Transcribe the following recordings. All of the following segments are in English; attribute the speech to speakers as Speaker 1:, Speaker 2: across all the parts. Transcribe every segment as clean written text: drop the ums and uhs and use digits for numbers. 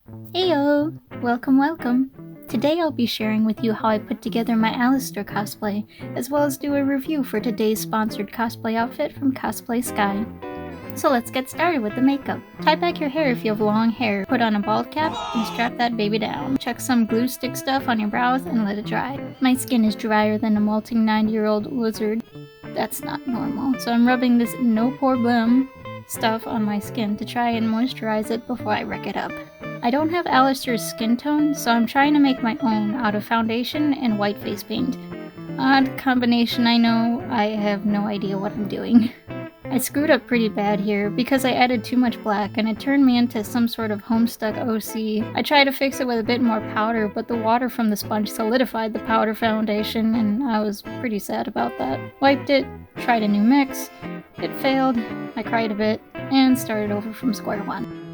Speaker 1: Heyo! Welcome! Today I'll be sharing with you how I put together my Alastor cosplay, as well as do a review for today's sponsored cosplay outfit from CosSky. So let's get started with the makeup. Tie back your hair if you have long hair, put on a bald cap, and strap that baby down. Chuck some glue stick stuff on your brows and let it dry. My skin is drier than a molting 90-year-old lizard. That's not normal, so I'm rubbing this no pore blem stuff on my skin to try and moisturize it before I wreck it up. I don't have Alastor's skin tone, so I'm trying to make my own out of foundation and white face paint. Odd combination, I know. I have no idea what I'm doing. I screwed up pretty bad here because I added too much black and it turned me into some sort of homestuck OC. I tried to fix it with a bit more powder, but the water from the sponge solidified the powder foundation and I was pretty sad about that. Wiped it, tried a new mix, it failed, I cried a bit, and started over from square one.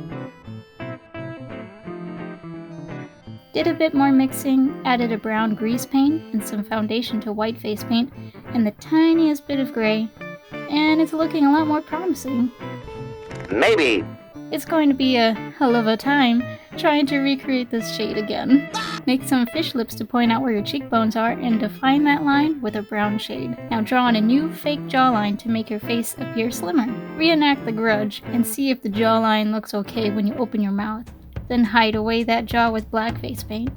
Speaker 1: Did a bit more mixing, added a brown grease paint and some foundation to white face paint, and the tiniest bit of gray, and it's looking a lot more promising.
Speaker 2: Maybe.
Speaker 1: It's going to be a hell of a time trying to recreate this shade again. Make some fish lips to point out where your cheekbones are and define that line with a brown shade. Now draw on a new fake jawline to make your face appear slimmer. Reenact the Grudge and see if the jawline looks okay when you open your mouth. Then hide away that jaw with black face paint.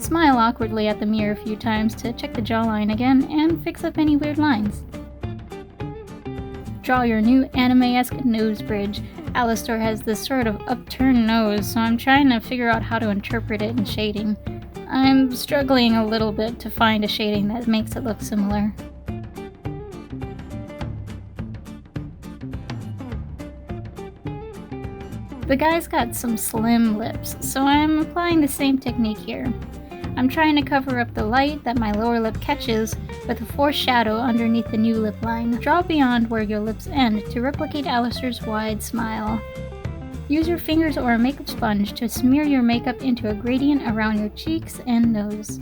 Speaker 1: Smile awkwardly at the mirror a few times to check the jawline again and fix up any weird lines. Draw your new anime-esque nose bridge. Alastor has this sort of upturned nose, so I'm trying to figure out how to interpret it in shading. I'm struggling a little bit to find a shading that makes it look similar. The guy's got some slim lips, so I'm applying the same technique here. I'm trying to cover up the light that my lower lip catches with a forced shadow underneath the new lip line. Draw beyond where your lips end to replicate Alastor's wide smile. Use your fingers or a makeup sponge to smear your makeup into a gradient around your cheeks and nose.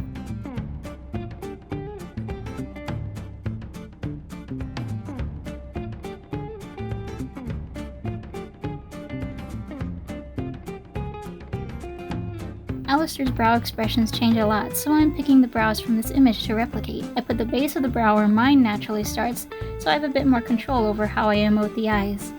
Speaker 1: Alastor's brow expressions change a lot, so I'm picking the brows from this image to replicate. I put the base of the brow where mine naturally starts, so I have a bit more control over how I emote the eyes.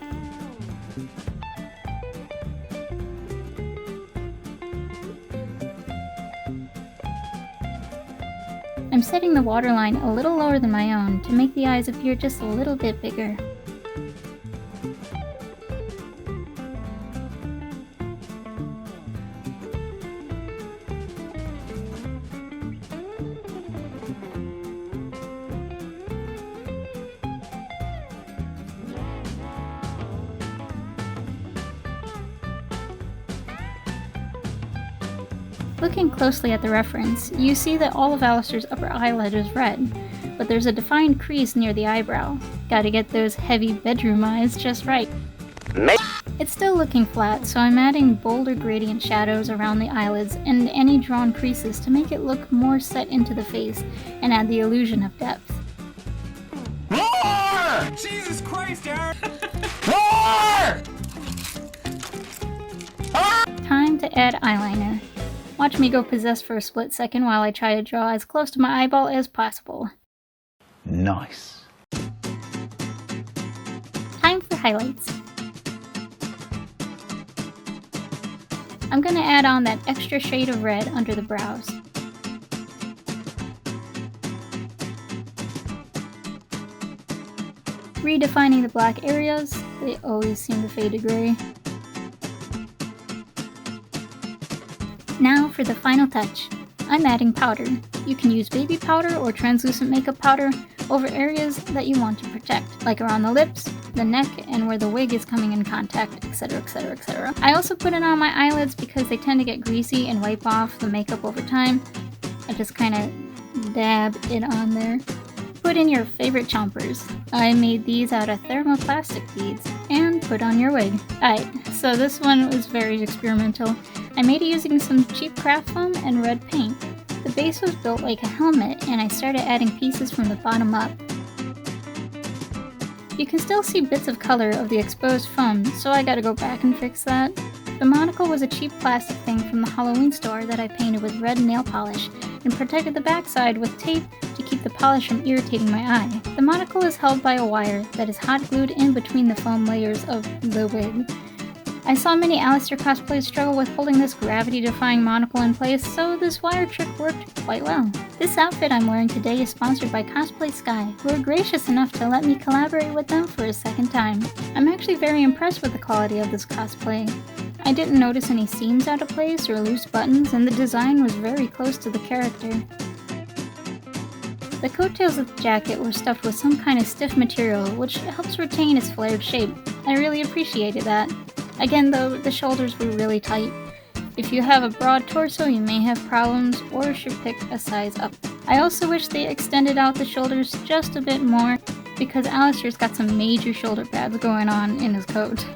Speaker 1: I'm setting the waterline a little lower than my own to make the eyes appear just a little bit bigger. Looking closely at the reference, you see that all of Alastor's upper eyelid is red, but there's a defined crease near the eyebrow. Gotta get those heavy bedroom eyes just right. It's still looking flat, so I'm adding bolder gradient shadows around the eyelids and any drawn creases to make it look more set into the face and add the illusion of depth.
Speaker 2: More!
Speaker 3: Jesus Christ, Aaron!
Speaker 2: More!
Speaker 1: Time to add eyeliner. Watch me go possessed for a split second while I try to draw as close to my eyeball as possible.
Speaker 2: Nice.
Speaker 1: Time for highlights. I'm gonna add on that extra shade of red under the brows. Redefining the black areas, they always seem to fade to gray. Now for the final touch. I'm adding powder. You can use baby powder or translucent makeup powder over areas that you want to protect, like around the lips, the neck, and where the wig is coming in contact, etc, etc, etc. I also put it on my eyelids because they tend to get greasy and wipe off the makeup over time. I just kind of dab it on there. put in your favorite chompers. I made these out of thermoplastic beads, and put on your wig. Alright, so this one was very experimental. I made it using some cheap craft foam and red paint. The base was built like a helmet, and I started adding pieces from the bottom up. You can still see bits of color of the exposed foam, so I gotta go back and fix that. The monocle was a cheap plastic thing from the Halloween store that I painted with red nail polish, and protected the backside with tape to keep the polish from irritating my eye. The monocle is held by a wire that is hot glued in between the foam layers of the wig. I saw many Alastor cosplays struggle with holding this gravity-defying monocle in place, so this wire trick worked quite well. This outfit I'm wearing today is sponsored by CosSky, who are gracious enough to let me collaborate with them for a second time. I'm actually very impressed with the quality of this cosplay. I didn't notice any seams out of place or loose buttons, and the design was very close to the character. The coattails of the jacket were stuffed with some kind of stiff material, which helps retain its flared shape. I really appreciated that. Again though, the shoulders were really tight. If you have a broad torso, you may have problems, or should pick a size up. I also wish they extended out the shoulders just a bit more, because Alastor's got some major shoulder pads going on in his coat.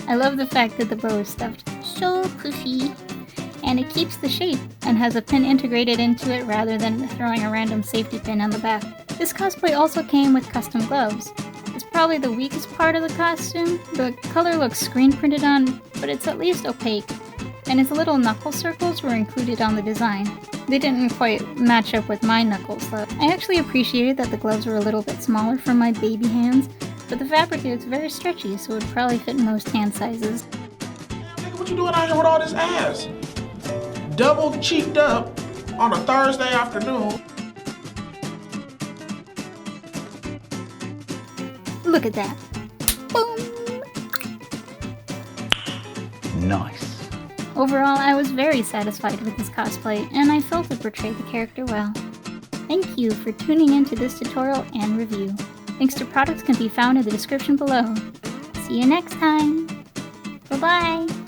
Speaker 1: I love the fact that the bow is stuffed so puffy, and it keeps the shape, and has a pin integrated into it rather than throwing a random safety pin on the back. This cosplay also came with custom gloves. It's probably the weakest part of the costume. The color looks screen printed on, but it's at least opaque, and its little knuckle circles were included on the design. They didn't quite match up with my knuckles though. I actually appreciated that the gloves were a little bit smaller for my baby hands, but the fabric is very stretchy, so it would probably fit most hand sizes.
Speaker 3: What you doing out here with all this ass? Double cheeked up on a Thursday afternoon.
Speaker 1: Look at that. Boom!
Speaker 2: Nice.
Speaker 1: Overall, I was very satisfied with this cosplay, and I felt it portrayed the character well. Thank you for tuning in to this tutorial and review. Links to products can be found in the description below. See you next time! Bye-bye!